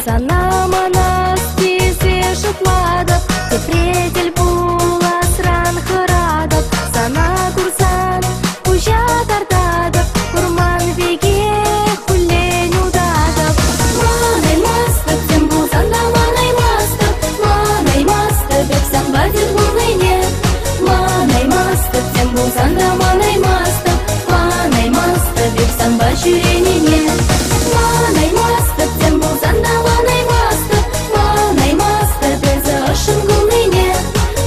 Санаманас свежих ладов, ты предель була сран харадов, сана курсан, пуща тартадов, урман веге хулень удадов. Манай мастов, тем был санда манай мастов, бек сан бадит булы нет. Манай мастов, тем был санда манай мастов, бек сан бачурени нет. Манай мастов, тем был санда манай мастов, бек за гулы нет.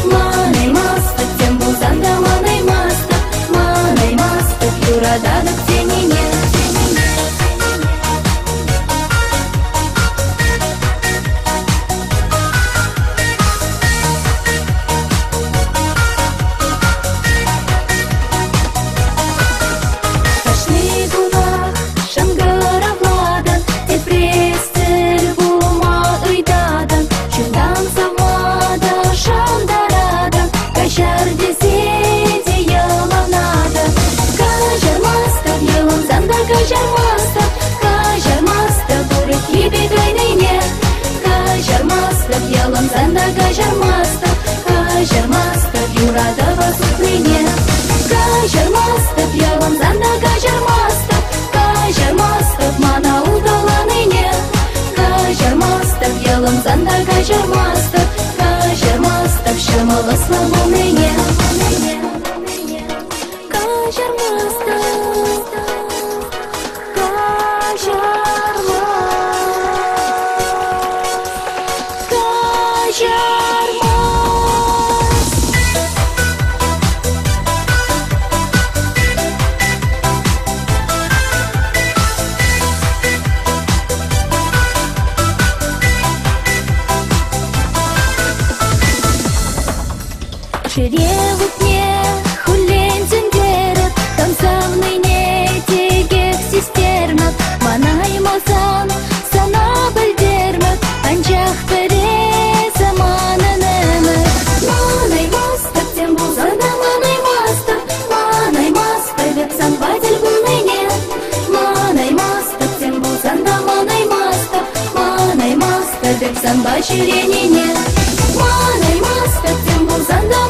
Манай мастов, тем был санда манай мастов, юрададок тени нет. Кажармастов, шамала славоны нет. Шеревут не хулень зендерет, там самный не тегек систермат, манай мозан, сана бальдермат, анчах пере замана немет. Манай мастер, тем был занда манай мастер, век сан бадель булы нет. Манай мастер, тем был занда манай мастер, век сан бачурени нет. Манай мастер, тем был занда